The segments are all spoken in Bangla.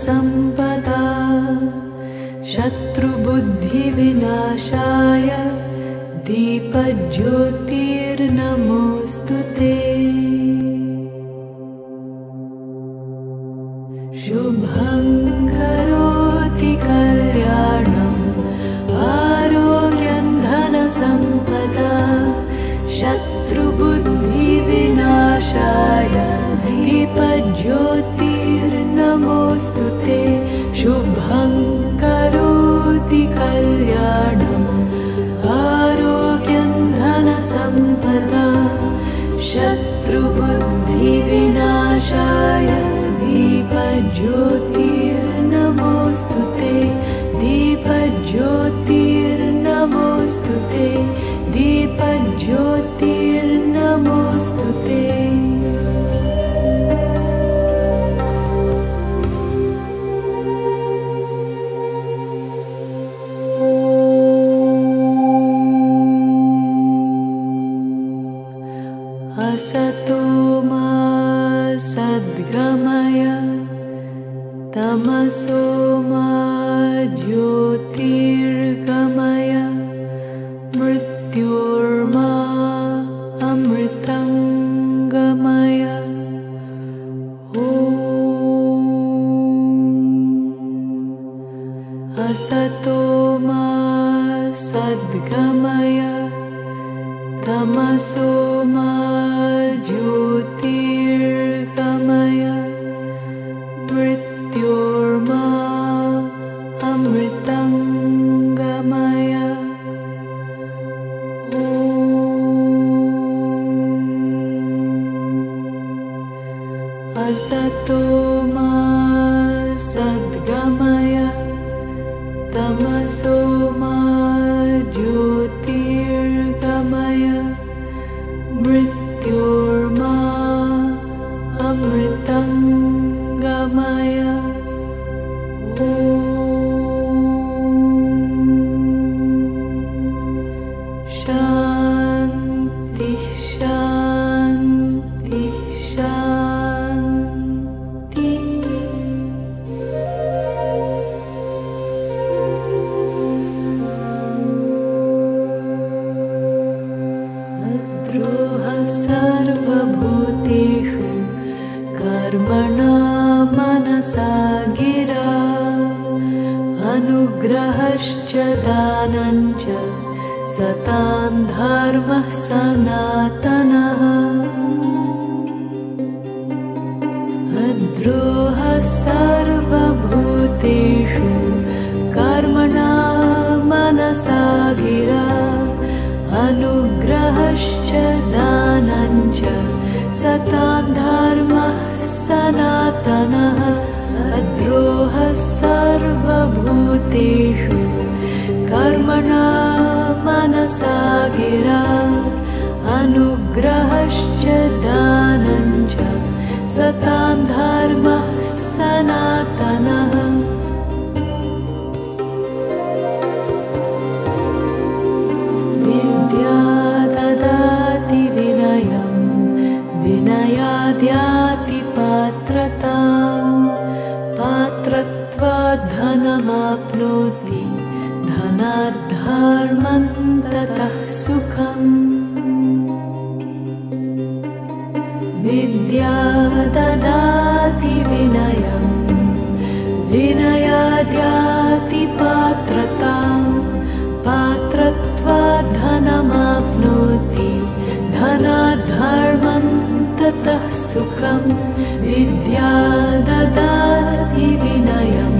सम्पदा शत्रुबुद्धिविनाशाय दीपज्योतिर्नमोऽस्तु ते। शुभं करोति कल्याणम् आरोग्यं धनसम्पदा शत्रुबुद्धिविनाशाय दीपज्योतिर्नमोऽस्तु ते। शुभं करोति कल्याणम् आरोग्यं धनसम्पदा शत्रुबुद्धिविनाशाय दीपज्योतिर्नमोऽस्तु ते। दीपज्योतिर्नमोऽस्तु ते। दीपज्योतिर्नमोऽस्तु ते। असतो मा सद्गमय तमसो मा ज्योतिर्गमय मृत्योर्मा अमृतं गमय। असतो मा सद्गमय तमसो मा ज्योतिर्गमय मृत्योर्मा अमृतं गमय। असतो मा सद्गमय तमसो मा ज्योतिर्गमय मृत्योर्मा अमृतं गमय। शान्ति शान्ति शान्ति। अद्रोहः सर्वभूतेषु कर्मणा मनसा गिरा अनुग्रहश्च दानञ्च सतां धर्मः सनातनः। अद्रोहः सर्वभूतेषु कर्मणा मनसा गिरा अनुग्रहश्च दानञ्च सतां धर्मः सनातनः। अद्रोहः सर्वभूतेषु कर्मणा मनसा गिरा अनुग्रहश्च दानञ्च सतां धर्मः सनातनः। विद्या ददाति विनयं विनयाद्याति पात्रतां पात्रत्वात् धनमाप्नोति धनात् धर्मं ततः सुखम्। विद्या ददाति विनयं विनयाद्याति पात्रतां पात्रत्वात् धनमाप्नोति धनात् धर्मं ततः सुखम्। विद्या ददाति विनयं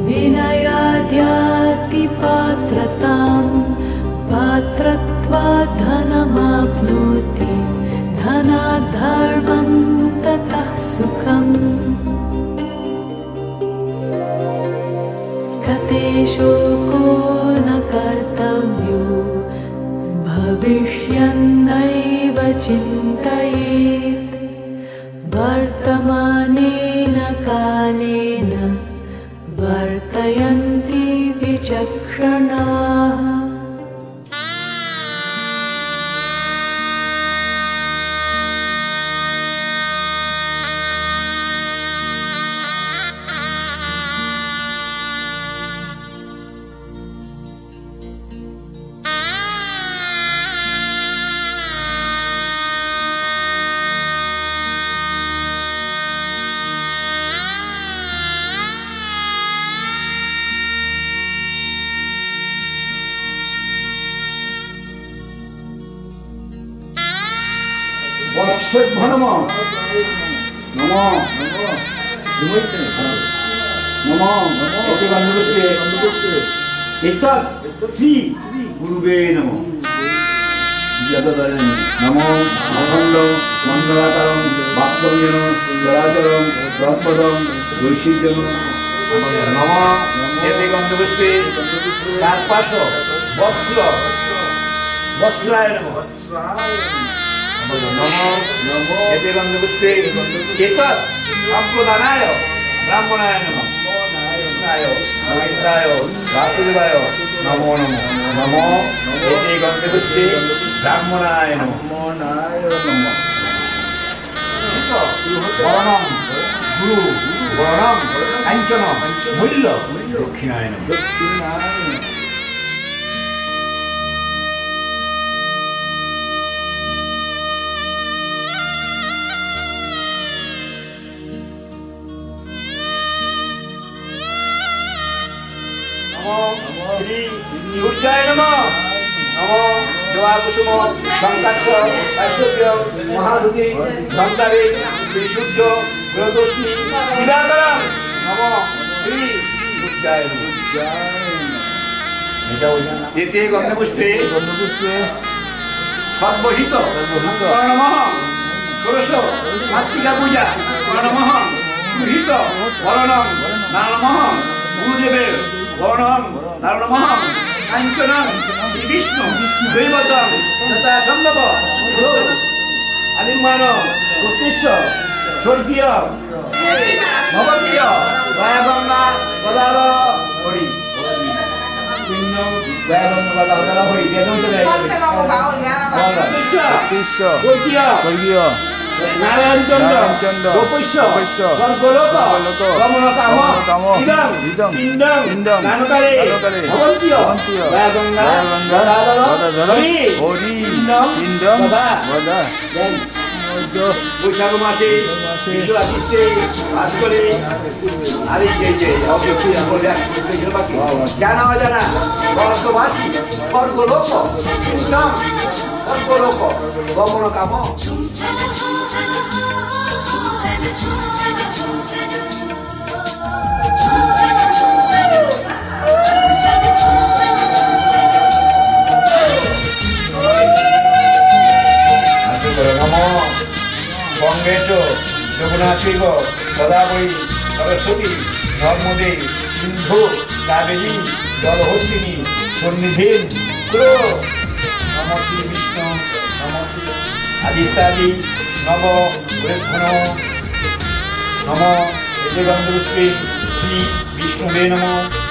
विनयाद्याति पात्रतां पात्रत्वात् धनमाप्नोति धनात् धर्मं ततः सुखम्। कते शोको न कर्तव्यो भविष्यन्नैव चिन्तयेत् वर्तमानेन कालेन वर्तयन्ति विचक्षणाः। নম নম নম এতে গন্ধপুষ্পে এতৎ শ্রী গুরুবে নম যতদরেণ নম অখণ্ডং মণ্ডলাকারং বাক্যঞ্জন জলাচরং তৎপদং বৈশিষ্ট্যং নম এতে গন্ধপুষ্পে চারপাশ বস্ত্রায় নম নম এতে গন্ধপুষ্পে এতৎ সম্প্রদানায় ব্রাহ্মণায় নম গোবিন্দায় বাসুদেবায় নমো নমো নমো এতে গন্ধপুষ্পে ব্রাহ্মণায় নমো বরণম গুরু বরণম কাঞ্চন মূল্য দক্ষিণায় নমো শ্রী সূর্যায় নমঃ নমো দেবাকুসুম সংকাশ্য ঐশ্বর্য মহাদুতি গন্ধারে শ্রী সূর্য গ্রহদোষ্ণী দিবাকরং নমো শ্রী সূর্যায় নমঃ এতে গন্ধপুষ্পে সর্বহিত নমঃ ষোড়শ মাতৃকা পূজা নমঃ গৃহীত বরণং নমঃ গুরুদেবের বরণং নমঃ কাঞ্চনং শ্রী বিষ্ণু দৈবতং তথা সম্ভব আলিমান উদ্দেশ্য স্বর্গীয় ভবতীয় দয়াগঙ্গা গদাধর হরি স্বর্গীয় নারায়ণ চন্দ্র গোপস্য স্বর্গলোক গমনকাম ইদং পিণ্ডং নানকারে ভবন্তীয় দয়াগঙ্গা গদাধর হরি পিণ্ডং গদা বৈশাখ মাসে বিশ্ব আদিত্যে বাস করে আর এই যে জানা অজানা স্বর্গবাসী স্বর্গলোক পিণ্ডং স্বর্গলোক গমনকাম নমঃ গঙ্গেচ যমুনাচৈব গোদাবরী সরস্বতী নর্মদে সিন্ধু কাবেরী জলহস্তিনী সন্নিধির নম শ্রী বিষ্ণু নম শ্রী আদিত্যাদি নব গোরেক্ষণ নম এতে গন্ধপুষ্পে শ্রী বিষ্ণুবে নমঃ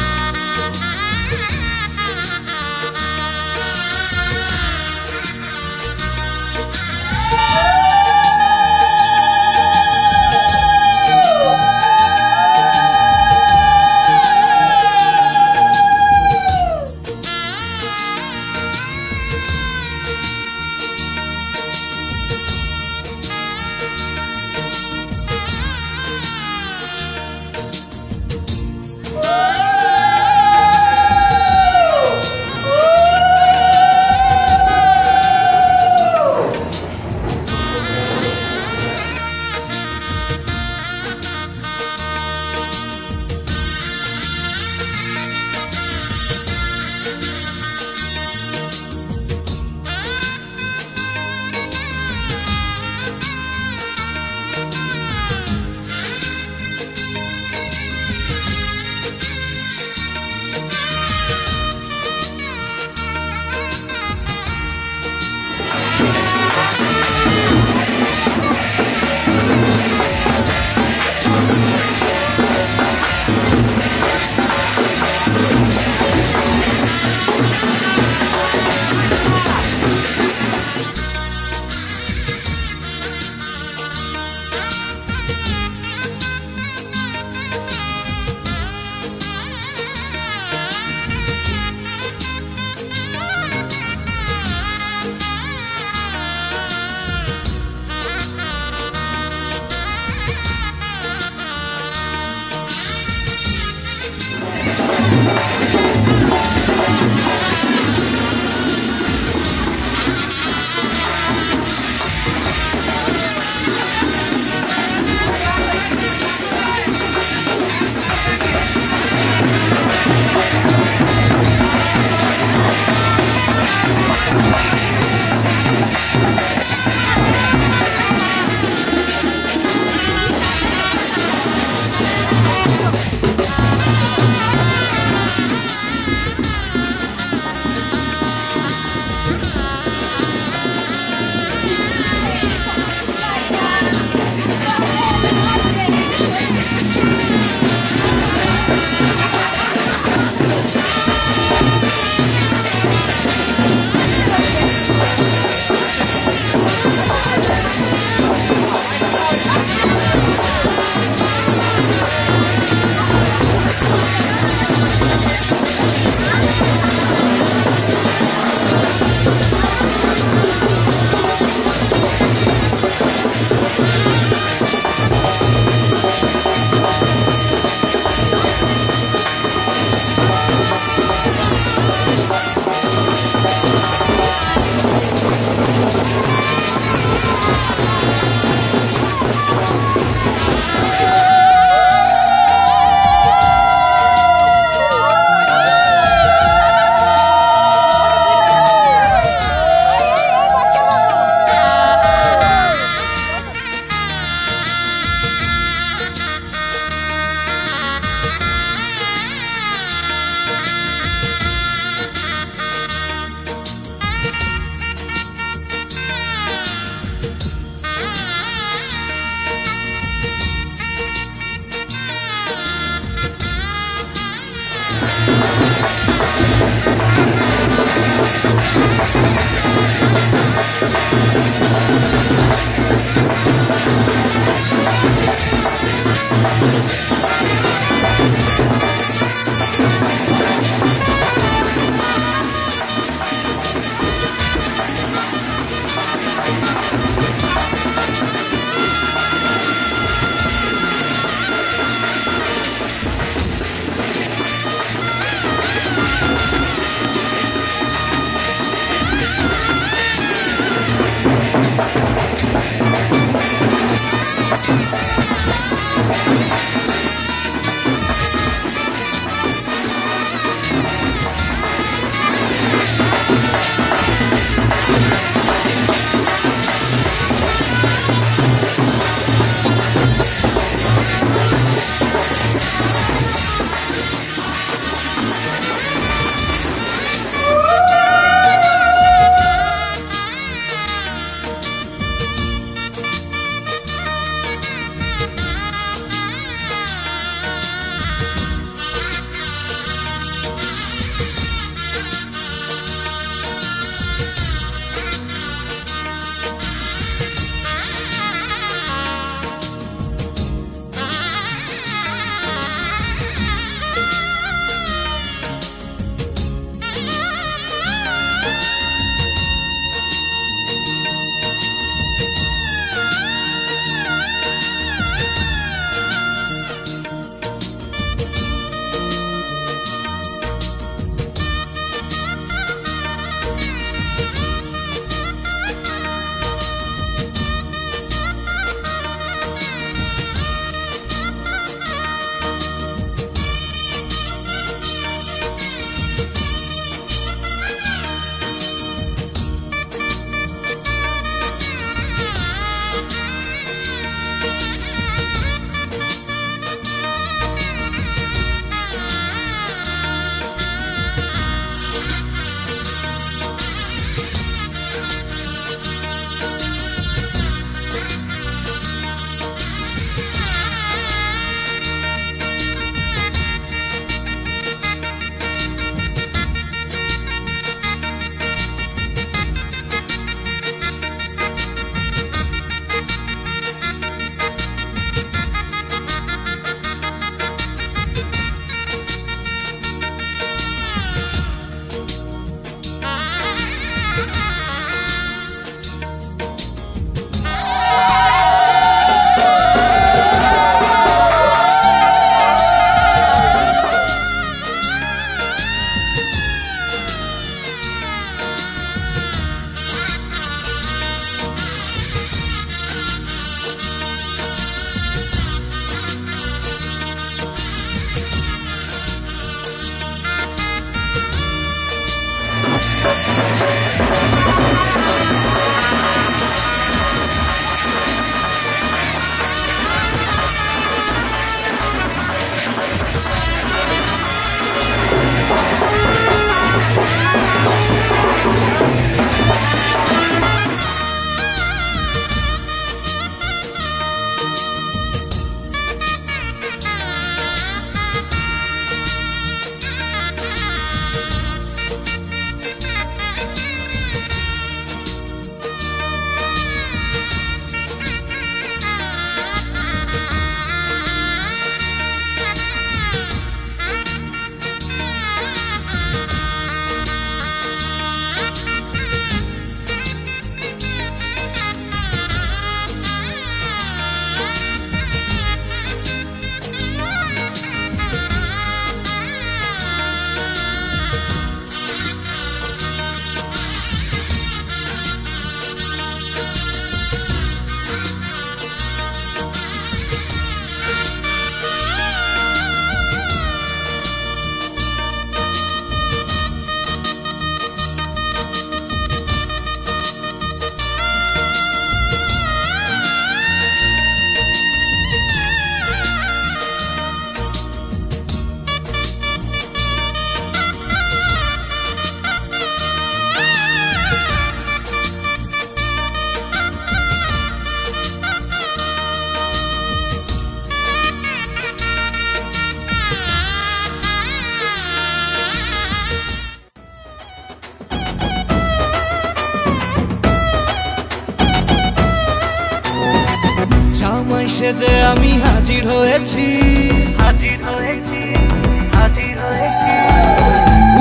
সেজে আমি হাজির হয়েছি,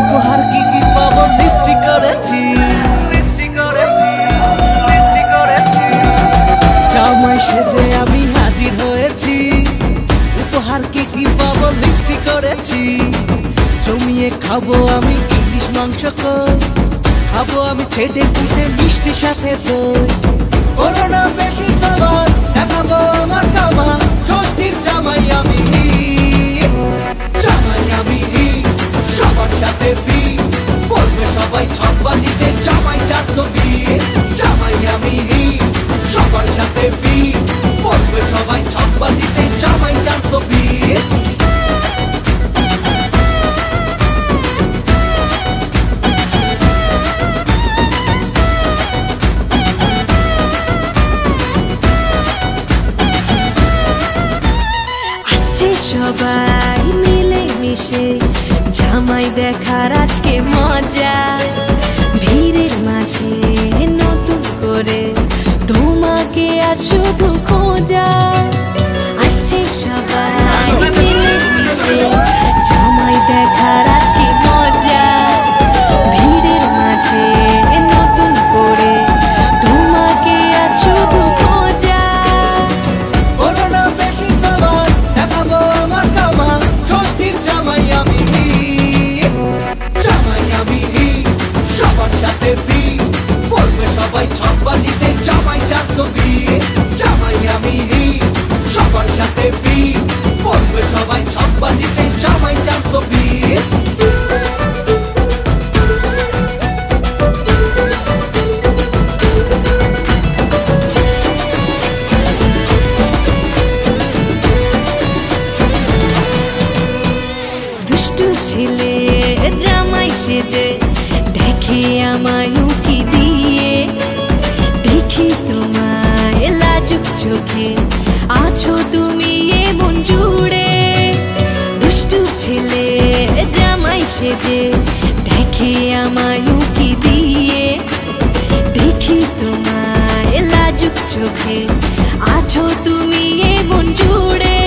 উপহার কি কি পাবো লিস্টি করেছি, জামাই সেজে আমি হাজির হয়েছি, উপহার কি কি পাবো লিস্টি করেছি। জমিয়ে খাবো আমি ইলিশ মাংস কই, খাবো আমি ছেটে পুটে মিষ্টি সাথে দই। করোনা বেশি সবার দেখাবো আমার কামা, ষষ্ঠীর জামাই আমি, জামাই আমি সবার সাথে ফিট, বলবে সবাই ছকবাজিতে জামাই 420। জামাই আমি সবার সাথে ফিট, বলবে সবাই ছকবাজিতে জামাই 420। সবাই মিলে মিশে জামাই দেখার আজকে মজা, ভিড়ের মাঝে নতুন করে তোমাকে আর শুধু খোঁজা। আসছে সবাই মিলে মিশে জামাই দেখার আজকে মজা, ভিড়ের মাঝে নতুন করে তোমাকে আর শুধু খোঁজা। করোনা বেশি সবার দেখাবো আমার কামা, ষষ্ঠীর জামাই আমি, জামাই আমি সবার সাথে ফিট, বলবে সবাই ছকবাজিতে জামাই 420। জামাই আমি সবার সাথে ফিট, বলবে সবাই ছকবাজিতে জামাই 420। দুষ্টু ছেলে জামাই সেজে দেখে আমায় উকি দিয়ে, দেখি তোমায় লাজুক চোখে আছো তুমি এমন জুড়ে। দুষ্টু ছেলে জামাই সেজে দেখে আমায় উকি দিয়ে, দেখি তোমায় লাজুক চোখে আছো তুমি এমন জুড়ে।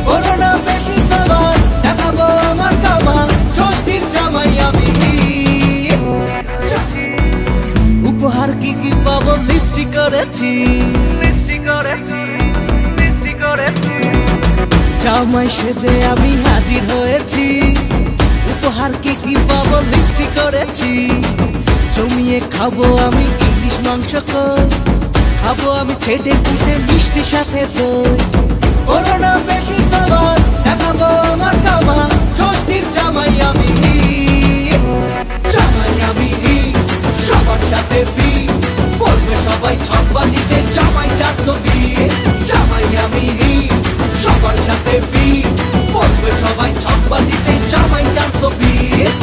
করোনা বেশি সবার দেখাবো আমার কামা, ষষ্ঠীর জামাই আমি, উপহার কি কি পাবো লিস্টি করেছি, জামাই সেজে আমি হাজির হয়েছি, উপহার কি কি পাবো লিস্টি করেছি। জমিয়ে খাবো আমি ইলিশ মাংস কই, খাবো আমি ছেটে পুটে মিষ্টি সাথে দই। করোনা বেশি সবার দেখাবো আমার কামা, ষষ্ঠীর জামাই আমি, জামাই আমি সবার সাথে ফিট, বলবে সবাই ছকবাজিতে জামাই 420। জামাই আমি সবার সাথে ফিট, বলবে সবাই ছকবাজিতে জামাই 420।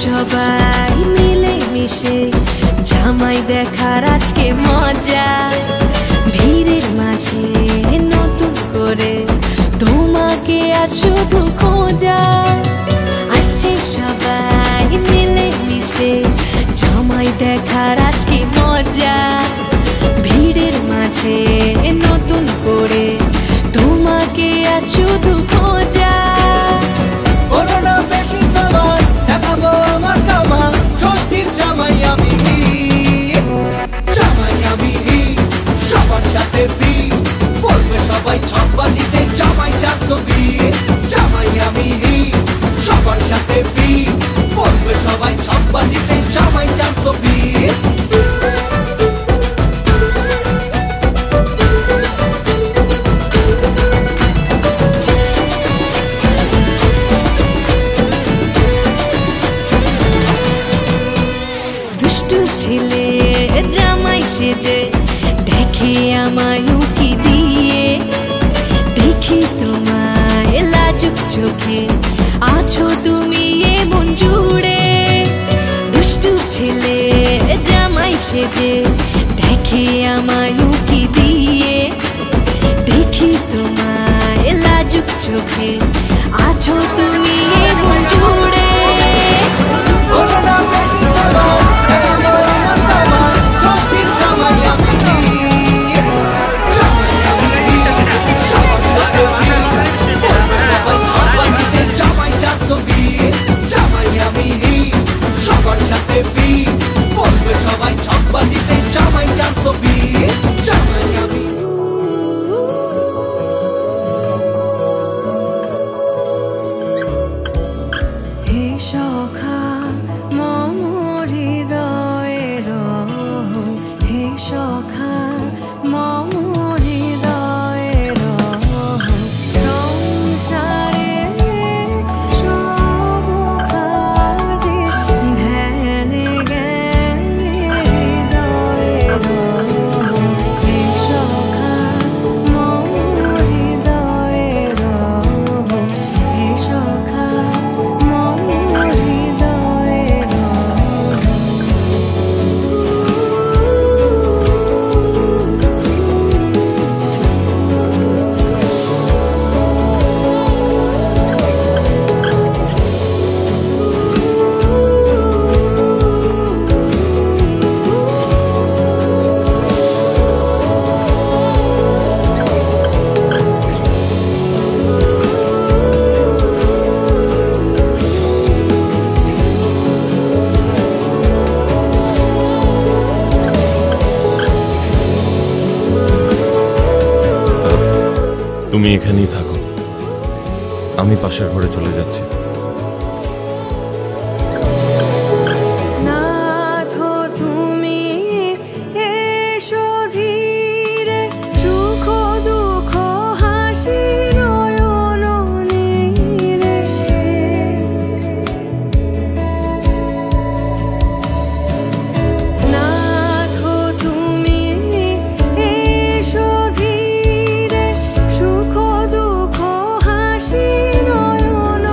সবাই মিলে মিশে জামাই দেখার আজকে মজা, ভিড়ের মাঝে নতুন করে তোমাকে আর শুধু খোঁজা। আসছে সবাই মিলে মিশে জামাই দেখার আজকে মজা, ভিড়ের মাঝে নতুন করে তোমাকে আর শুধু খোঁজা। করোনা বেশি সবার দেখাবো আমার কামা, ষষ্ঠীর জামাই আমি, জামাই আমি সবার সাথে ফিট, বলবে সবাই ছকবাজিতে জামাই 420। জামাই আমি সবার সাথে ফিট, বলবে সবাই ছকবাজিতে জামাই 420। ছেলে জামাই সেজে দেখে আমায় উকি দিয়ে, দেখি তোমায় লাজুক চোখে আছো তুমি এমন জুড়ে। দুষ্টু ছেলে জামাই সেজে দেখে আমায় উকি দিয়ে, দেখি তোমায় চোখে আছো তুমি মন জুড়ে। সবাই ছক বাজিতে জামাই 420 জামাই আমি। হে সখা মম হৃদয়ের, হে সখা মম হৃদয়ের, সংসারে সব কাজে ধ্যানে জ্ঞানে হৃদয়ের, হে সখা মম হৃদয়ের, হে সখা মম হৃদয়ের। তুমি এখানেই থাকো, আমি পাশের ঘরে চলে যাচ্ছি। নাথ তুমি এসো ধীরে, সুখ দুঃখ হাসি নয়ন নীরে। নাথ তুমি এসো ধীরে, সুখ দুঃখ হাসি নয়ন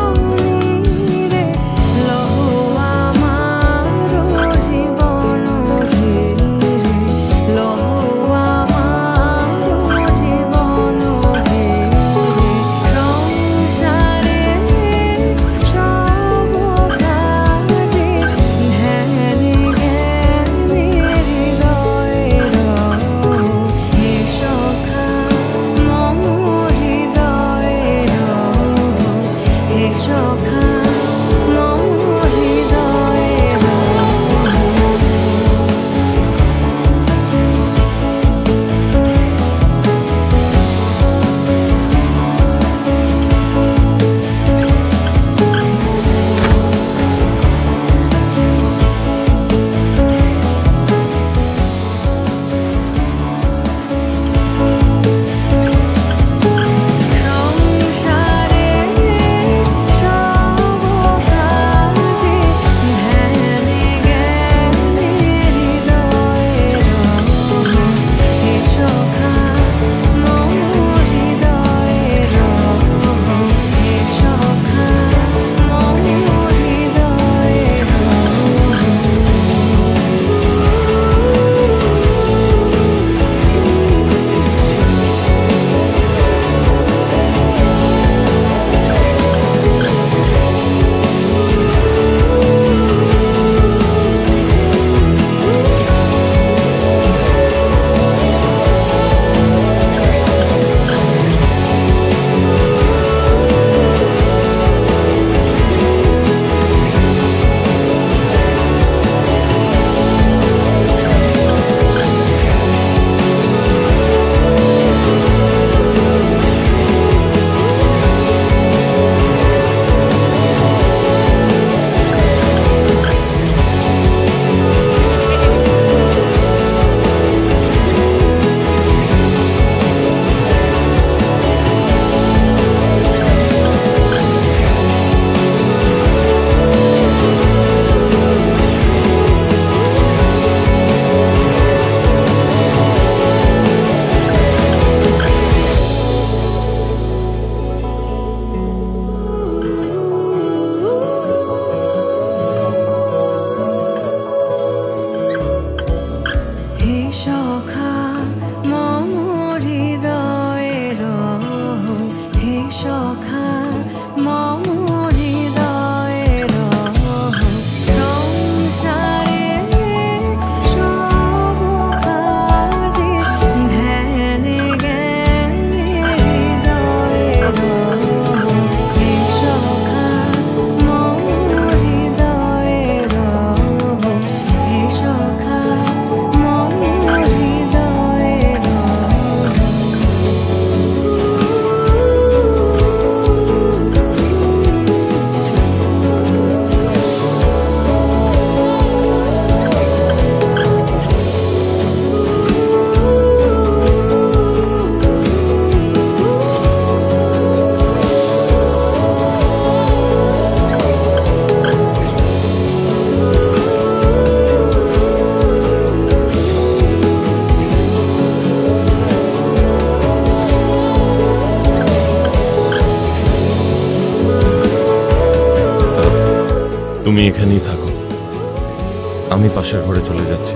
তুমি এখানেই থাকো, আমি পাশের ঘরে চলে যাচ্ছি।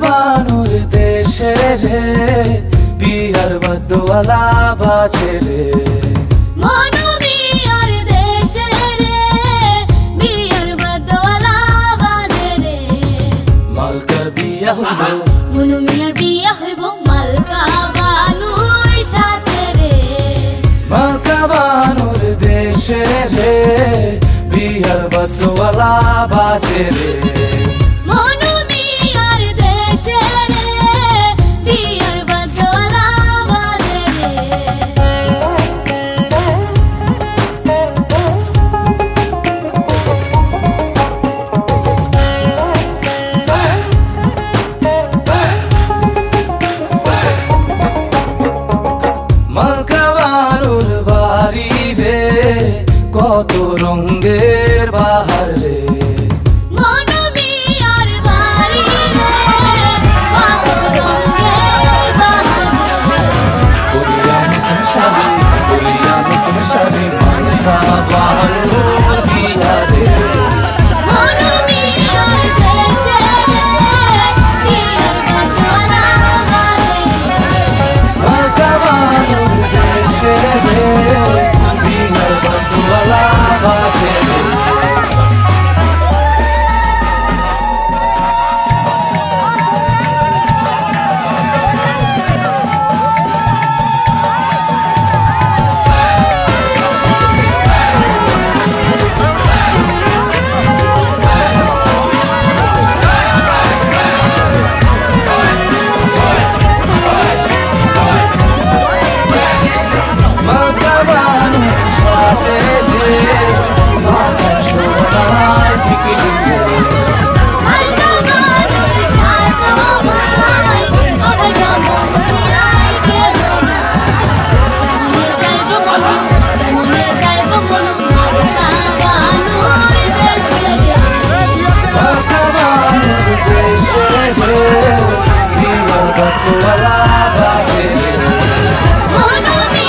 বানুর দেশে রে বিহার বদওয়ালা বাজে রে মনু বিহার দেশে রে বিহার বদওয়ালা বাজে রে মালকার বিয়া হইব মনু মিয়ার বিয়া হইব মালকা বানুর সাথে রে মালকা বানুর দেশে রে বিহার বদওয়ালা বাজে রে কত রঙের বাহার রে মনু মিয়ার বাড়ি রে কত রঙের বাহার বলিয়া নতুন শাড়ি মালকা বানুর বিহারে মনু মিয়ার দেশে রে বিহার বদওয়ালা বাজে মালকা সাজলা বাজে মনমি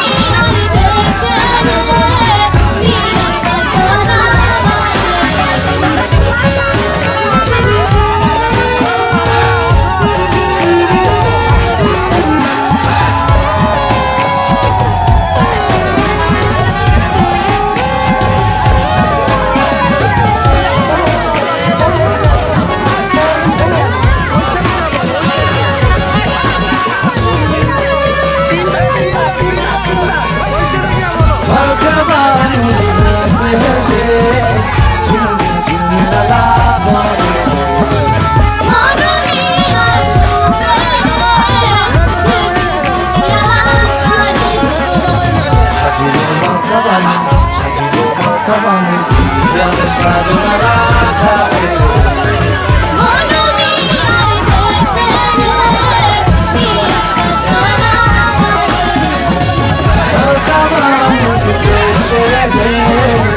আর দেশে রে বিয়ের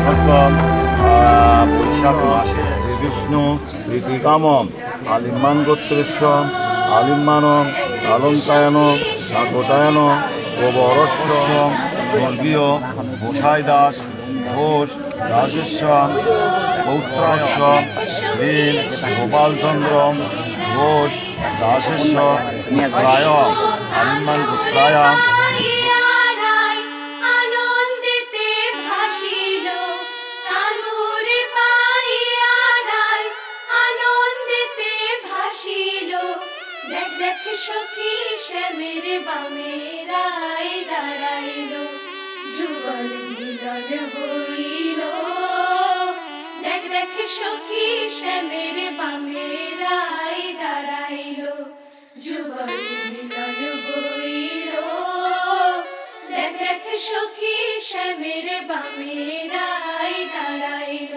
বাজনা বৈশাখ মাসে শ্রীবিষ্ণু প্রীতিকামম আলিম্মান গোত্রেশ্ব আলিম্মানম আলঙ্কায়ন নাকটায়ন গোবরস্ব স্বর্গীয় গোসাই দাস ঘোষ রাজস্ব পৌত্রাস্য শ্রী গোপালচন্দ্র ঘোষ দাসস্য পুত্রায় আলিম্মান পুত্রায় সখী শ্যামের বামেরাই দাঁড়াইল যুগল মিলন হইল দেখ দেখ সখী শ্যামের বামেরাই দাঁড়াইল যুগল মিলন হইল দেখ দেখ সখী শ্যামের বামেরাই দাঁড়াইল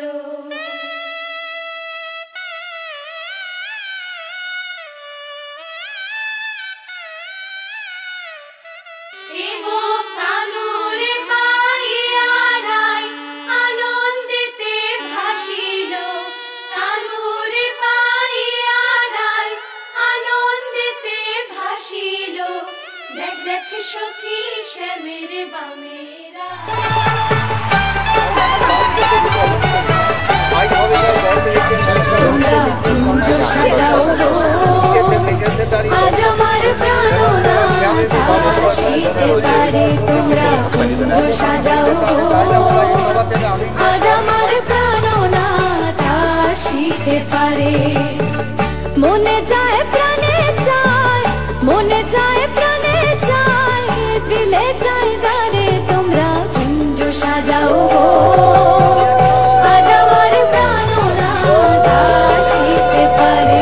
দেখ সখী শ্যামের বামেরা তোমরা কুঞ্জ সাজাও গো আজ আমার প্রাণনাথ আসিতে পারে তোমরা কুঞ্জ সাজাও গো আজ আমার প্রাণনাথ আসিতে পারে মনে যায় প্রাণে চায় মনে যায় প্রাণে চায় দিলে চাই যারে তোমরা কুঞ্জ সাজাও গো আজ আমার প্রাণনাথ আসিতে পারে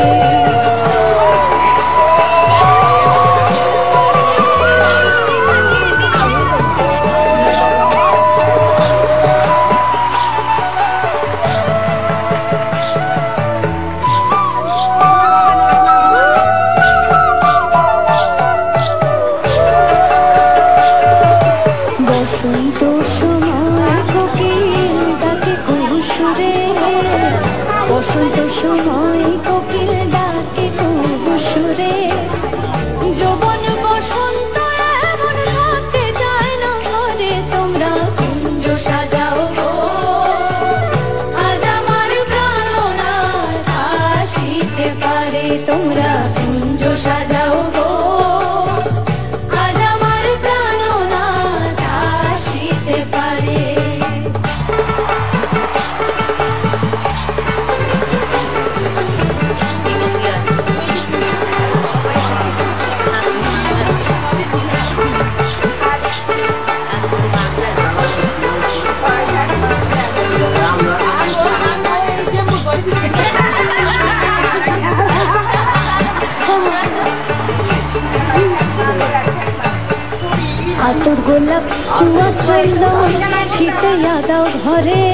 বসন্ত সময় কোকিল ডাকে কুহুসুরে বসন্ত সময় কোকিল ডাকে কুহুসুরে যৌবন বসন্ত এমন থাকতে যায় না ঘরে তোমরা কুঞ্জ সাজাও গো আজ আমার প্রাণনাথ আসিতে পারে তোমরা কুঞ্জ সাজাও গো আজ আমার প্রাণনাথ আসিতে পারে আতর গোলাপ চুয়া চন্দন ছিটাইয়া দাও ঘরে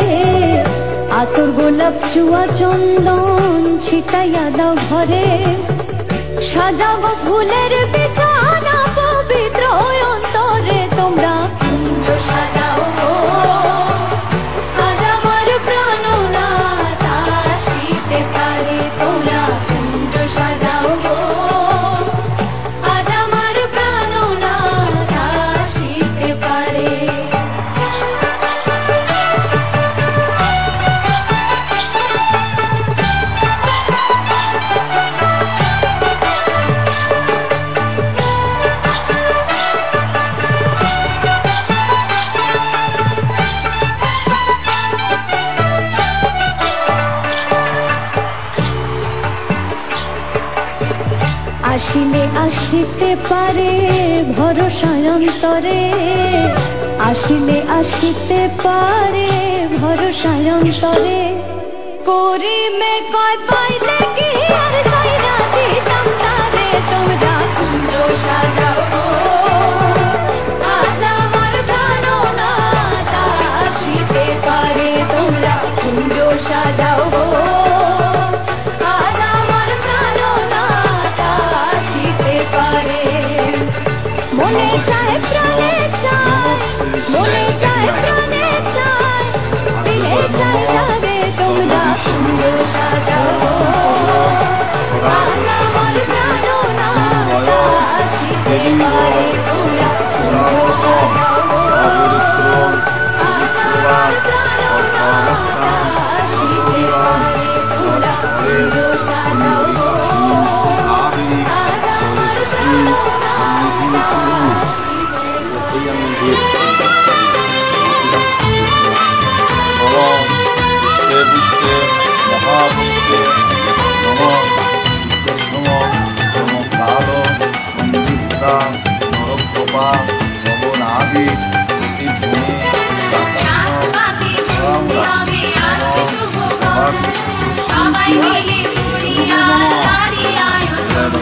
আতর গোলাপ চুয়া চন্দন ছিটাইয়া দাও ঘরে সাজাও গো ফুলের বিছানা পবিত্র অন্তরে তোমরা কুঞ্জ সাজাও গো আজ আমার প্রাণনাথ আসিতে পারে তোমরা কুঞ্জ সাজাও গো আজ আমার প্রাণনাথ আসিতে পারে আসিলে আসিতে পারে ভরসা অন্তরে আসিলে আসিতে পারে ভরসা অন্তরে করিমে কয় পাইলে কি আর সাইরা দিতাম তারে তোমরা কুঞ্জ সাজাও গো আজ আমার প্রাণনাথ আসিতে পারে তোমরা কুঞ্জ সাজাও গো আজ আমার প্রাণনাথ আসিতে পারে মনে চায় প্রাণে চায় মনে চায় প্রাণে চায় দিলে চাই যাবে তোমরা কুঞ্জ সাজাও গো আজ আমার প্রাণনাথ আসিতে পারে তোমরা কুঞ্জ সাজাও গো আজ আমার প্রাণনাথ আসিতে পারে তোমরা কুঞ্জ সাজাও গো আজ আমার প্রাণনাথ পুষ্পে মহাপুষ্পে নম নম কাল মন্দিরা নরকোপা ভবনাদি ভূমি সবাই মিলে পুরিয়া দাঁড়িয়ে আয়োজন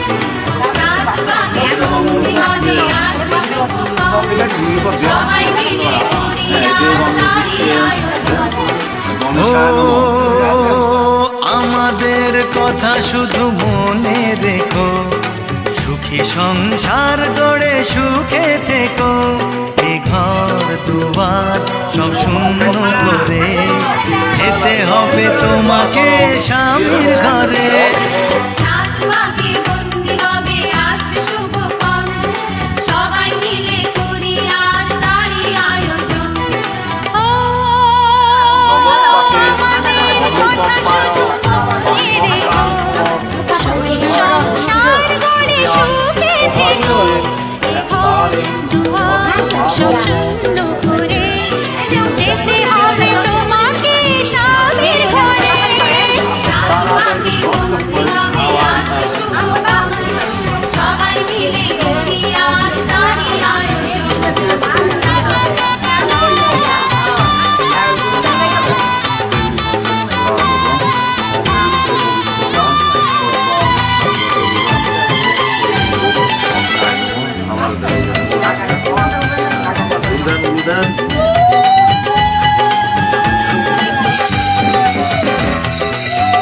সবাই মিলে পুরিয়া দাঁড়িয়ে আয়োজন আমাদের কথা শুধু মনে রেখো সুখী সংসার গড়ে সুখে থেকো এ ঘর দুয়ার সব শূন্য করে যেতে হবে তোমাকে স্বামীর ঘরে সাত পাকে বন্দি হবে আসবে শুভক্ষণ সবাই দুয়ার সব শূন্য করে যেতে হবে তোমাকে স্বামীর ঘরে। রাতবাকে বলতে হবে আজকে শুভ কাম, সবাই মিলে করি আজ তারই আয়োজন।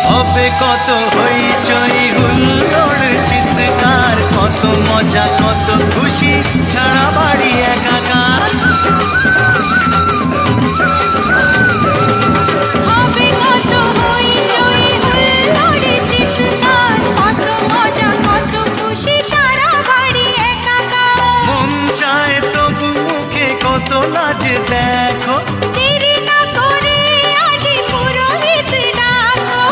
হবে কত হইচই হুল্লোড় চিৎকার, কত মজা কত খুশি সারা বাড়ি একাকার। হবে কত হইচই হুল্লোড় চিৎকার, কত মজা কত খুশি সারা বাড়ি একাকার। মন চায় তবু মুখে কত লাজ দেখো, দেরি না করে আজই পুরোহিত ডাকো।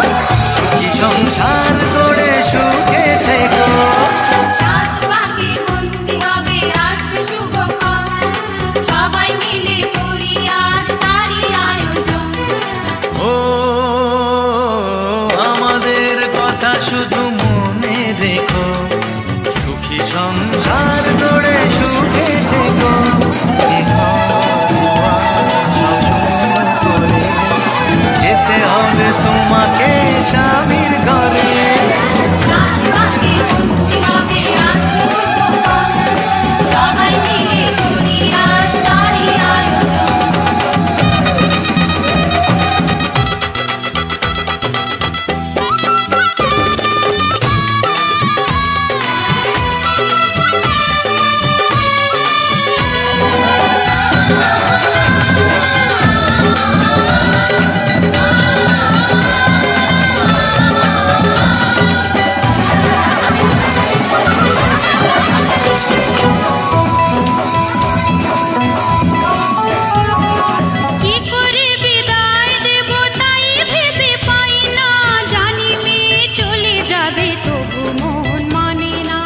সুখী সংসার করে সুখে থেকো। রাতবাকে বলতে হবে আসবে শুভক্ষণ, সবাই মিলে করি আজ তারই আয়োজন। ও আমাদের কথা শুধু মনে রেখো, সুখী সংসার গড়ে সুখে থেকো। যেতে হবে তোমাকে স্বামীর ঘরে। রাতবাকে বলতে হবে আসবে শুভক্ষণ, সবাই মিলে করি আজ তারই আয়োজন। কি করে বিদায় দেব তাই ভেবে পাই না, জানি মেয়ে চলে যাবে তবু মন মানে না।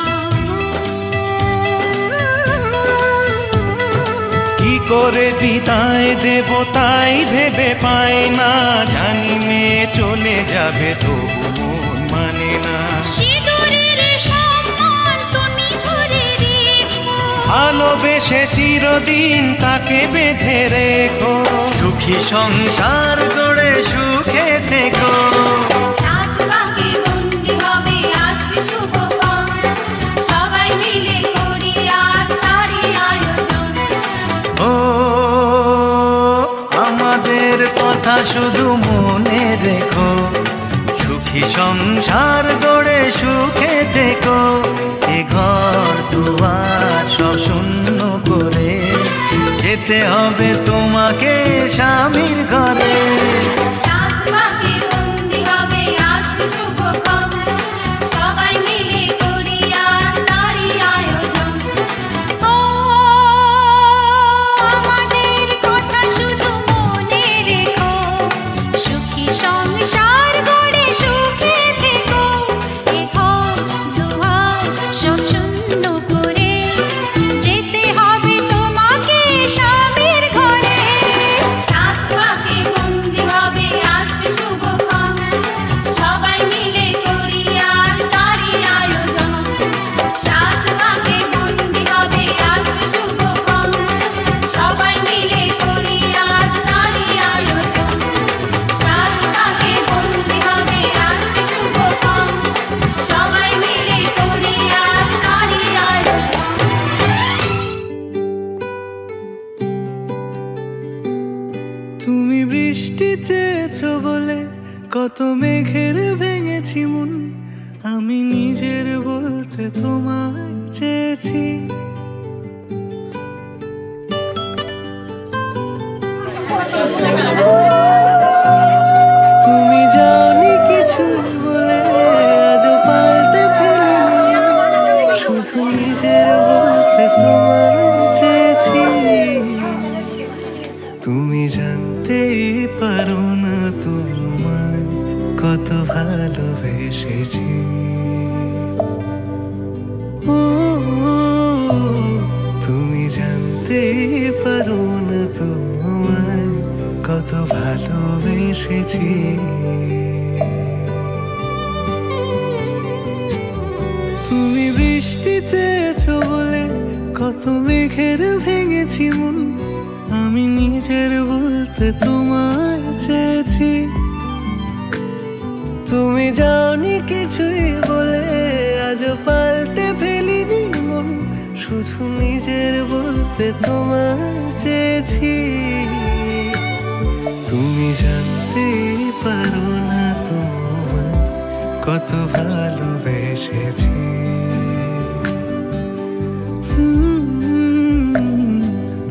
কি করে বিদায় দেব তাই ভেবে পাই না, জানি মেয়ে চলে যাবে তবু মন মানে না। সিঁদুরের সম্মান তুমি ধরে রেখো, ভালোবেসে চিরদিন তাকে বেঁধে রেখো, সুখী সংসার গড়ে সুখে থেকো। রাতবাকে বন্দি হবে আসবে শুভক্ষণ, সবাই মিলে করি আজ তারই আয়োজন। ও আমাদের কথা শুধু মনে রেখো, সুখী সংসার গড়ে সুখে থেকো। এ ঘর দুয়ার সব শূন্য করে যেতে হবে তোমাকে স্বামীর ঘরে। রাতবাকে বন্দি হবে আসবে শুভক্ষণ, সবাই মিলে করি আজ তারই আয়োজন। ও আমাদের কথা শুধু মনে রেখো, সুখী সংসার গড়ে সুখে থেকো। এ ঘর দুয়ার সব শূন্য করে যেতে হবে তোমাকে স্বামীর ঘরে। রাতবাকে বন্দি হবে আসবে শুভক্ষণ, সবাই মিলে করি আজ তারই আয়োজন। রাতবাকে বন্দি হবে আসবে শুভক্ষণ, সবাই মিলে করি আজ তারই আয়োজন। রাতবাকে বন্দি হবে আসবে শুভক্ষণ, সবাই মিলে করি আজ তারই আয়োজন। তুমি বৃষ্টি চেয়েছো বলে কত মেঘের ভেঙেছি মন, আমি নিজের বলতে তোমায় চেয়েছি। তুমি জানি কিছু বলে আজও পাল্টে ফেলিনি, শুধু নিজের বলতে তোমায় চেয়েছি। তুমি জানতেই পারো না তোমায় কত ভালোবেসেছি। ও তুমি তুমি জানতে পারো না তোমায় কত ভালোবেসেছি। তুমি বৃষ্টি চেয়েছো বলে কত মেঘের ভেঙেছি মন, আমি নিজের বলতে তোমায় চেয়েছি। তুমি যাওনি কিছুই বলে আজও পাল্টে ফেলিনি মন, শুধু নিজের বলতে তোমায় চেয়েছি। তুমি জানতে পারো না তোমায় কত ভালোবেসেছি।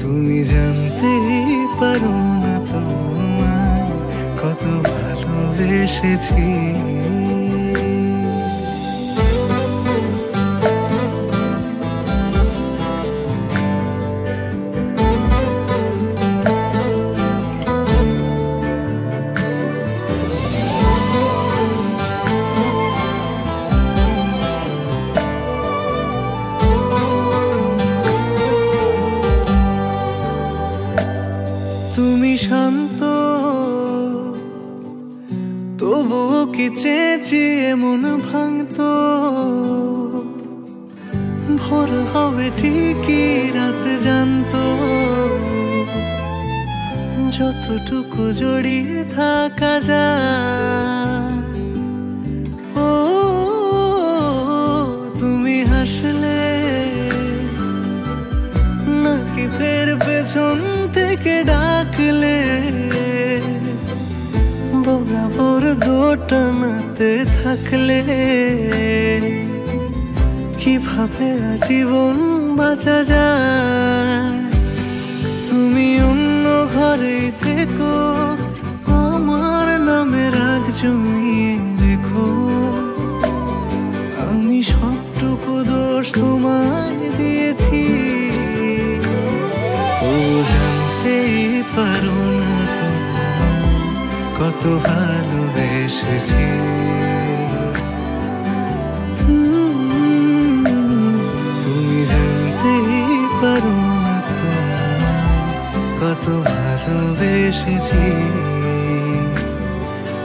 তুমি জানতে পারো না তোমায় কত ভালোবেসেছি। তুমি শান্ত তবুও কি চেয়েছি এমন ভাঙতো, ভোর হবে ঠিকই রাত জানতো, যতটুকু জড়িয়ে থাকা যায়। ও তুমি হাসলে নাকি ফের পেছন থেকে ডাকলে, বরাবর দোটানাতে থাকলে কিভাবে আজীবন বাঁচা যায়। তুমি অন্য ঘরে থেকো, আমার নামে রাগ জমিয়ে রেখো, আমি সবটুকু দোষ তোমায় দিয়েছি। তো জানতেই পারো না তোমায় কত ভালোবেসেছি। তুমি জানতেই পারো না তোমায় কত ভালোবেসেছি।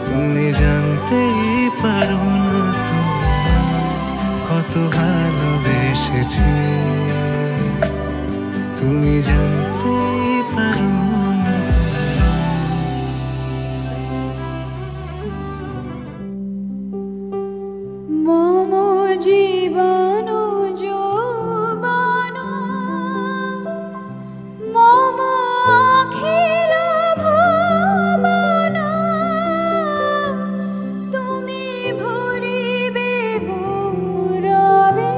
তুমি জানতেই পারো না তোমায় কত ভালোবেসেছি। তুমি জানতেই পারো না মম জীবন যৌবন মম অখিল ভুবন, তুমি ভরিবে গৌরবে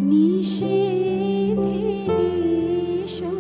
নিশীথি নিশো।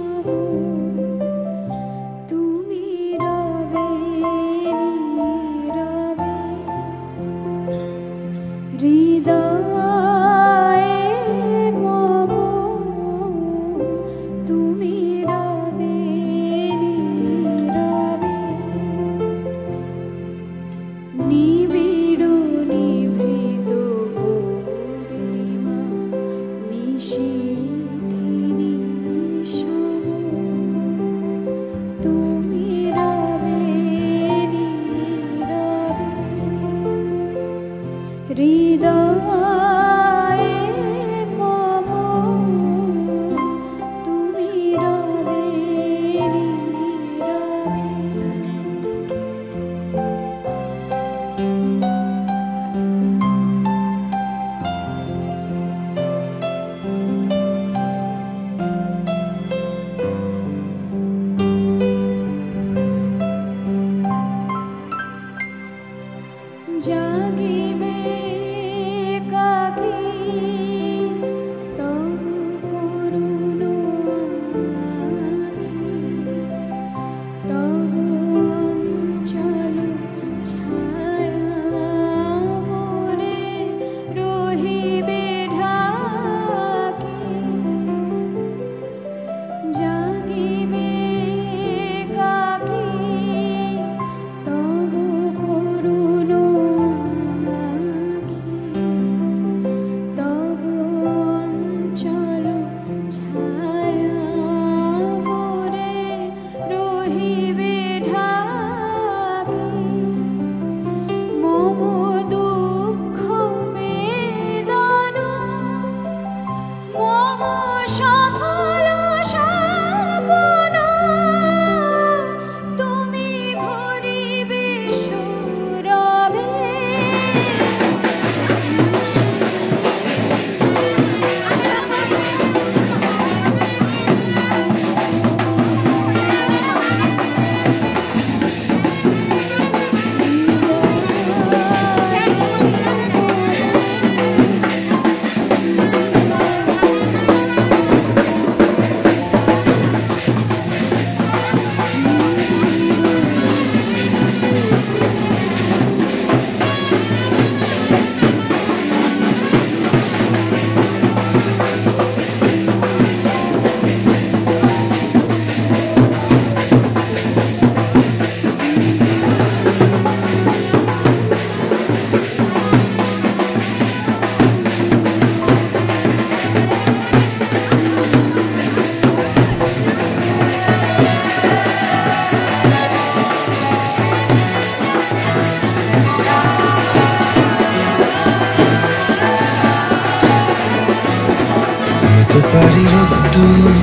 রোদ্দুর,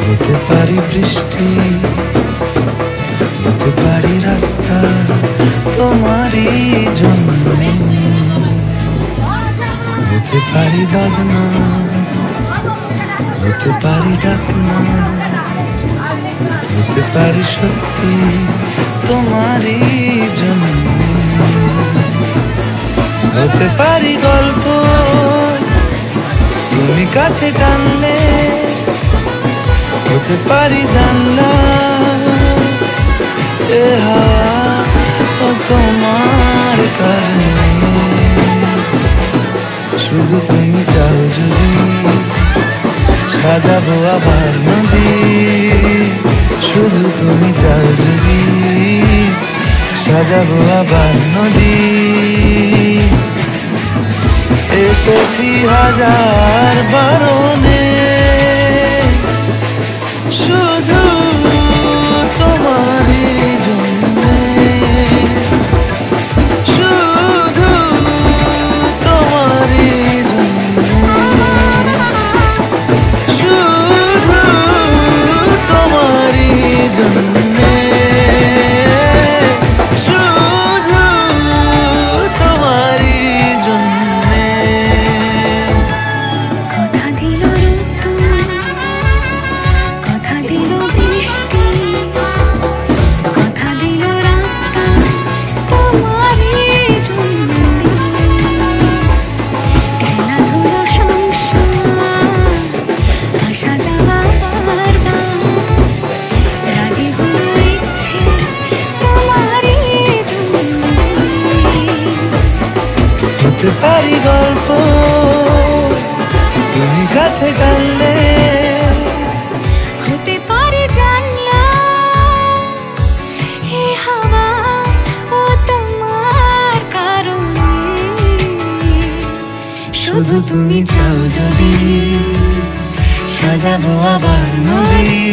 হতে পারি বৃষ্টি, হতে পারি রাস্তা তোমারই জন্যে, হতে পারি বাজনা, হতে পারি ডাকনা, হতে পারি সত্যি তোমারই জন্যে, হতে পারি গল্প তুমি কাছে টানলে, হতে পারি জানলা এ হাওয়া ও তোমার কারণে, শুধু তুমি চাও যদি সাজাবো আবার নদী, শুধু তুমি চাও যদি সাজাবো আবার নদী, এসেছি হাজার বারণে শুধু তোমারই জন্যে, শুধু তোমারই জন্যে, শুধু তোমারই জন্যে, শুধু তোমারই জন্যে। কথা দিল ঋতু, কথা দিল বৃষ্টি, কথা দিল রাস্তা তোমারই জন্যে, খেলাধুলো সংসার আসা যাওয়া বারবার, রাজি হলো ইচ্ছে তোমারই জন্যে, হতে পারি গল্প তুমি কাছে টানলে, হতে পারে জানলা এ হাওয়া ও তোমার কারণে, শুধু তুমি চাও যদি সাজাবো আবার নদী,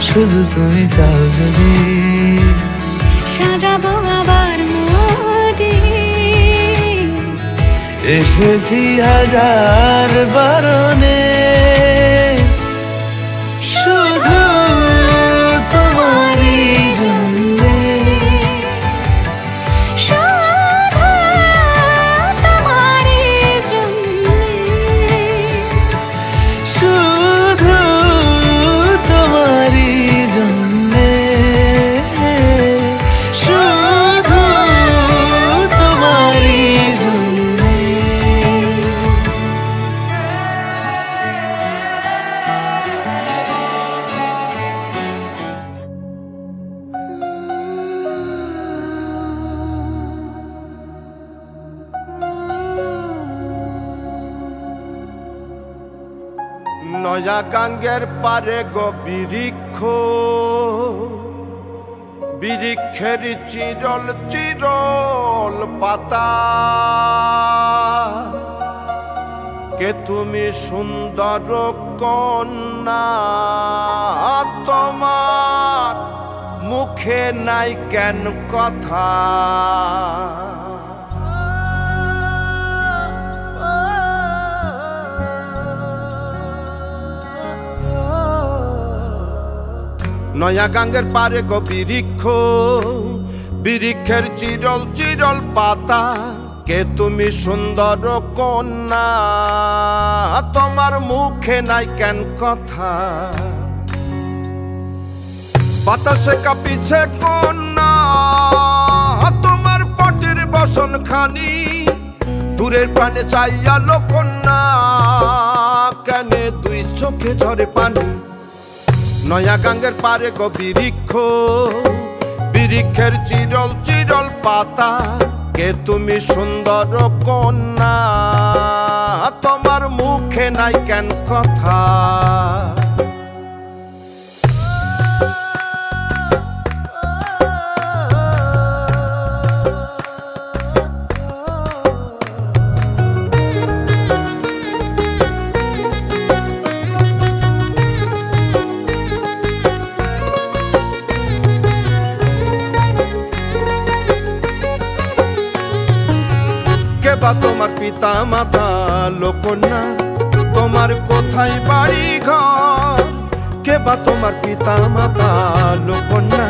শুধু তুমি চাও যদি সাজাবো আবার নদী, এসেছি হাজার বারণে শুধু তোমারই জন্যে, শুধু তোমারই জন্যে, শুধু তোমারই জন্যে, শুধু তোমারই জন্যে। নয়া গাঙ্গের পারে গো বিরিক্ষ, বিরিক্ষের চিরল চিরল পাতা, কে তুমি সুন্দর কন্যা, তোমার মুখে নাই কেন কথা, নয়া গাঙ্গের পারে গো বিরিক্ষ, বিরিক্ষের চিরল চিরল পাতা, কে তুমি সুন্দর কন্যা, তোমার মুখে নাই কেন কথা, বাতাসে কাঁপিছে কন্যা, তোমার পটের বসন খানি, দূরের প্রাণে চাইয়ালো কন্যা, কেনে দুই চোখে ঝরে পানি, নয়া গাঙ্গের পারে গো বিরিক্ষ, বিরিক্ষের চিরল চিরল পাতা, কে তুমি সুন্দর কন্যা, তোমার মুখে নাই কেন কথা, তোমার পিতা মাতা লোকন্যা, তোমার তোমার কোথায় বাড়ি ঘর, কে বা তোমার পিতা মাতা লোকন্যা,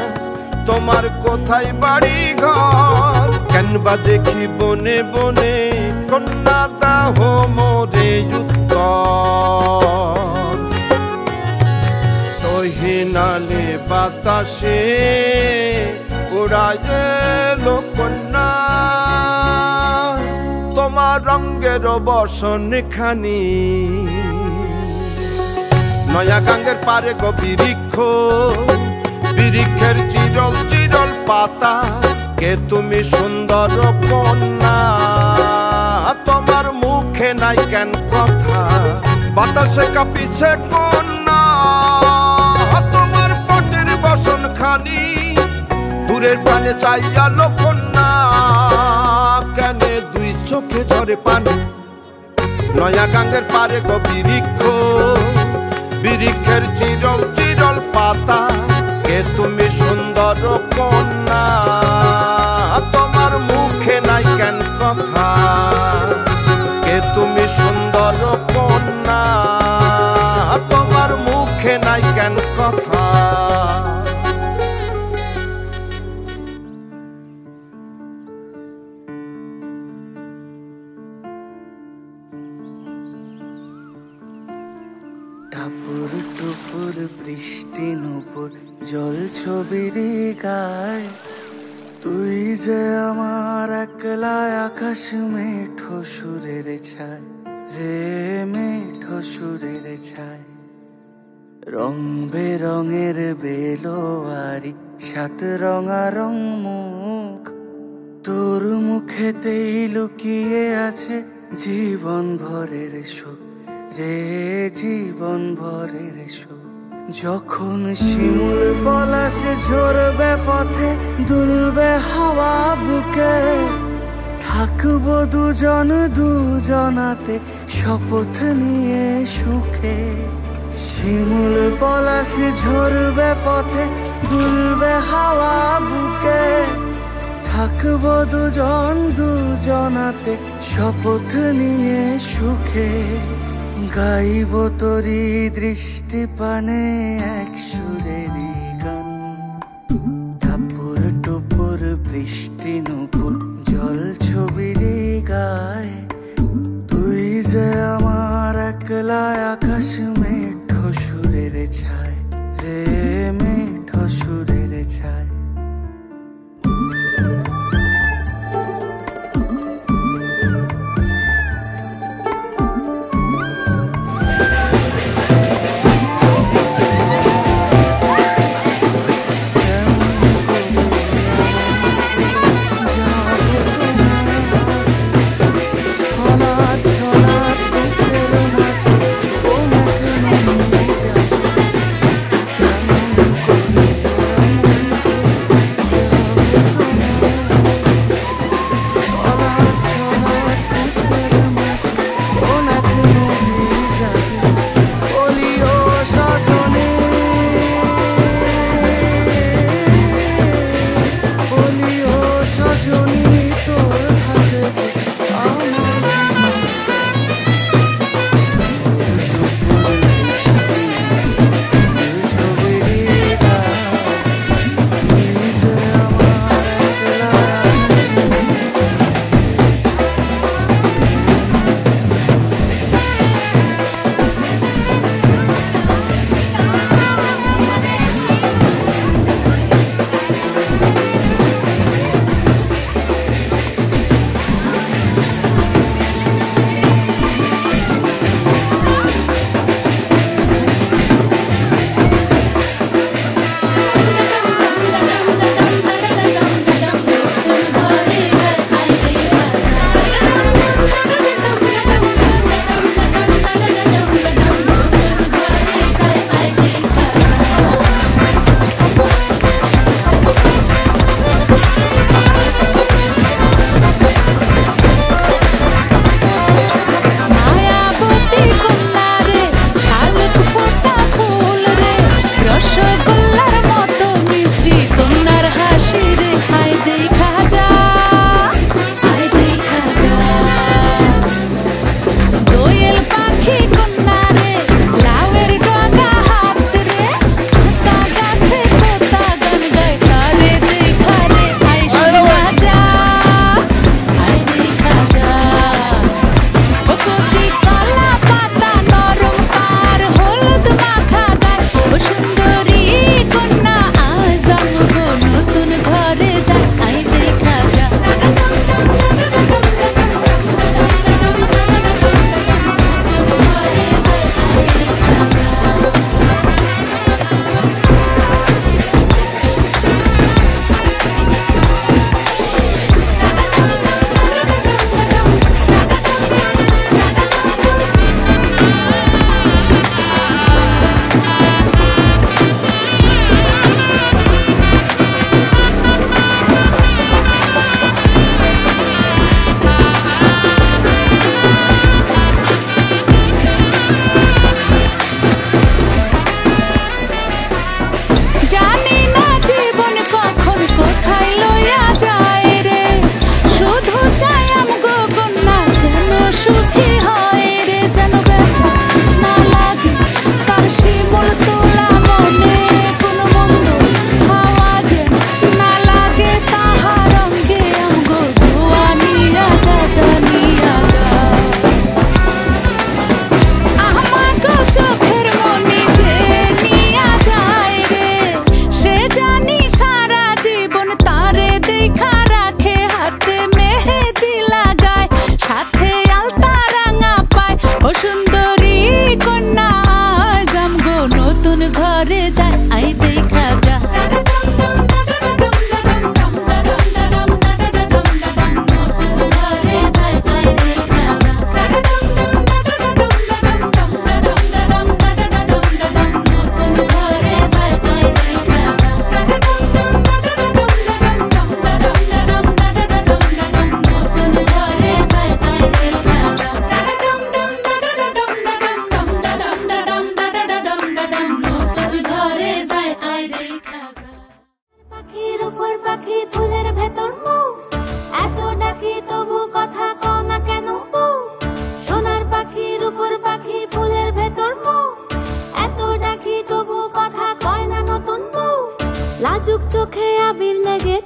তোমার কোথায় বাড়ি ঘর, কেন বা দেখি বনে বনে কন্যা দাহ মোরে উত্তর। তহিনালে বাতাসে উড়ায় লোকন্যা, তোমার রঙের বসন খানি। নয়া গাঙ্গের পারে গো বৃক্ষ, বৃক্ষের চিরল চিরল পাতা, কে তুমি সুন্দর কন্যা, তোমার মুখে নাই কেন কথা, বাতাসে কাঁপিছে কন্যা, তোমার পটের বসন খানি, দূরের প্রাণে চাইয়া লোকন্যা, কেন দুই চোখে ঝরে পানি। নয়া গাঙ্গের পারে গো বৃক্ষ, বৃক্ষের চিরল চিরল পাতা, কে তুমি সুন্দর কন্যা, তোমার মুখে নাই কেন কথা, কে তুমি সুন্দর কন্যা, তোমার মুখে নাই কেন কথা। টাপুর টুপুর বৃষ্টি নুপুর জল ছবির গায়, তুই যে আমার একলা আকাশ মেঠো সুরের ছায় রে, মেঠো সুরের ছায়। রং বেরঙের বেলোয়ারি সাত রঙারং মুখ, তোর মুখেতেই লুকিয়ে আছে জীবন ভরের সুখ রে, জীবন ভরের সুখ। যখন শিমুল পলাশ ঝরবে পথে, দুলবে হাওয়া বুকে, থাকবো দুজন দুজনাতে শপথ নিয়ে সুখে। শিমুল পলাশ ঝরবে পথে, দুলবে হাওয়া বুকে, থাকবো দুজন দুজনাতে শপথ নিয়ে সুখে। গাইব তোরি দৃষ্টি পানে এক সুরেরই গান, টাপুর টুপুর বৃষ্টি নুপুর জল ছবির গায়, তুই যে আমার একলা আকাশ মেঠো সুরের ছায় রে, মেঠো সুরের ছায়।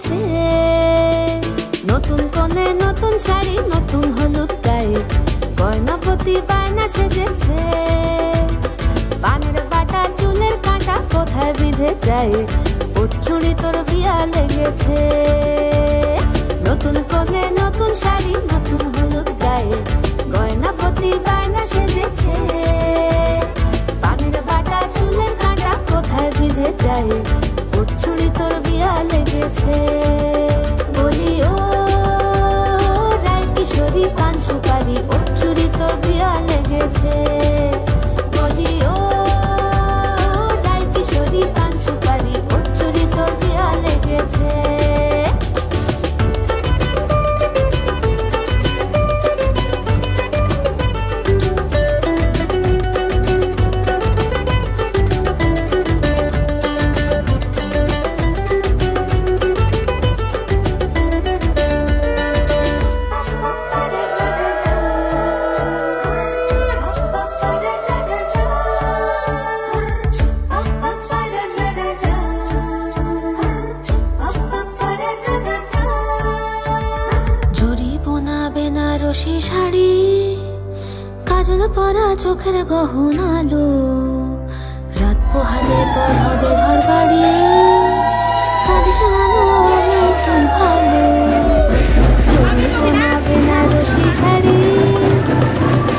লেগেছে। নতুন কোণে নতুন শাড়ি, নতুন হলুদ গায়ে, গয়নাপতি বায়না সেজেছে। পানের বাটা চুলের কাঁটা কোথায় বিঁধে যায়, ওর চুড়ি তোর বিয়া লেগেছে। নতুন কোণে নতুন শাড়ি, নতুন হলুদ গায়ে, গয়নাপতি বায়না সেজেছে। পানের বাটা চুলের কাঁটা কোথায় বিঁধে যায়, ওর চুড়ি তোর বিয়া লেগেছে। বলি ও রায় কিশোরী পান সুপারি, ওর চুড়ি তোর বিয়া লেগেছে। বলি ও রায় কিশোরী পান সুপারি, ওর চুড়ি তোর বিয়া লেগেছে। শাড়ি, কাজল পরা চোখের গহনালো, রাত পোহালে পর হবে ঘর বাড়ি, কাঁদিস না তুই ভালো। চোখে বোনা বেনারসি শাড়ি,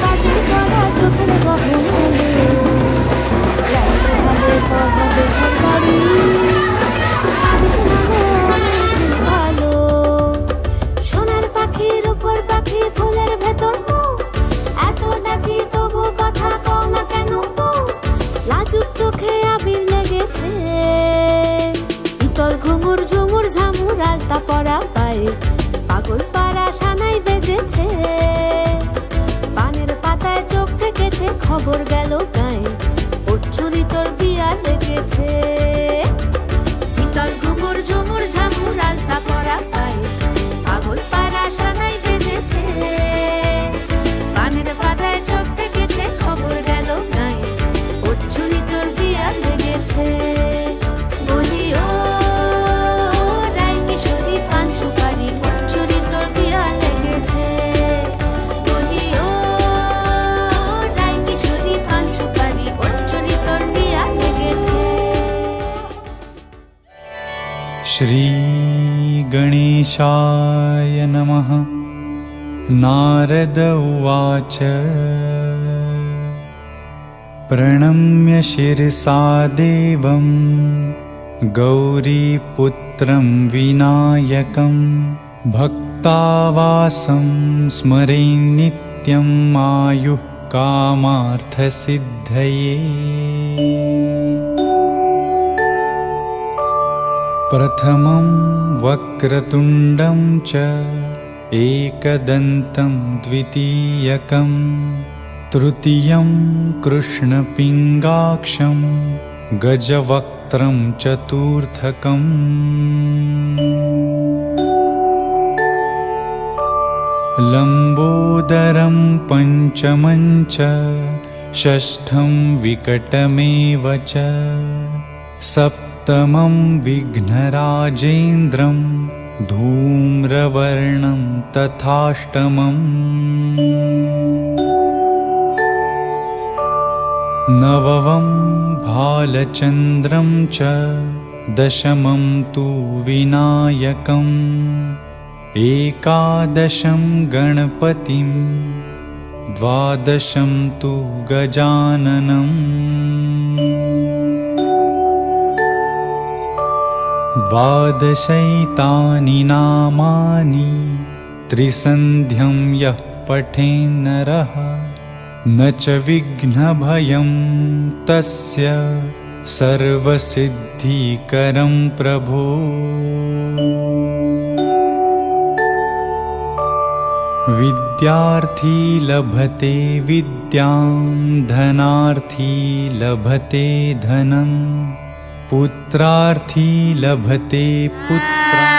কাজল পরা চোখের গহনালো, রাত পোহালে পর হবে ঘর বাড়ি, কাঁদিস না তুই ভালো। সোনার পাখির উপর পাখি, ফুলের ভেতর এত ডাকি তবু কথা কও না কেন? লাজুক চোখে আবির লেগেছে, ইতল ঘুঙুর ঝুমুর ঝামুর আলতা পরা পায়ে, পাগল পাড়া সানাই বেজেছে। পানের পাতায় চোখ থেকেছে, খবর গেল গায়ে, ওর চুরি তোর বিয়া লেগেছে। ইতল ঘুঙুর ঝুমুর ঝামুর আলতা পরা পায়ে, পাগল পাড়া সানাই বেজেছে। পানের পাতায় চোখ থেকেছে, খবর গেল গায়ে, ওর চুরি তোর বিয়া লেগেছে। বলি ও রায় কিশোরী পান সুপারি, ওর চুরি তোর বিয়া লেগেছে। বলি ও রায় কিশোরী পান সুপারি, ওর চুরি তোর বিয়া লেগেছে। श्री गणेशाय नमः। नारद उवाच प्रणम्य शिरसा देवं गौरीपुत्रं विनायकं भक्तावासं स्मरे नित्यं आयुः कामार्थसिद्धये। प्रथमं वक्रतुण्डं च एकदन्तं द्वितीयकं तृतीयं कृष्णपिङ्गाक्षं गजवक्त्रं चतुर्थकम्। लम्बोदरं पञ्चमं च षष्ठं विकटमेव च सप्तमं विघ्नराजेन्द्रं धूम्रवर्णं तथाष्टमम्। नवमं भालचन्द्रं च दशमं तु विनायकम् एकादशं गणपतिं द्वादशं तु गजाननम्। द्वादशैतानि नामानि त्रिसन्ध्यं यः पठेन्नरः न च विघ्नभयं तस्य सर्वसिद्धिकरं प्रभो। विद्यार्थी लभते विद्यां धनार्थी लभते धनं पुत्रार्थी लभते पुत्रं।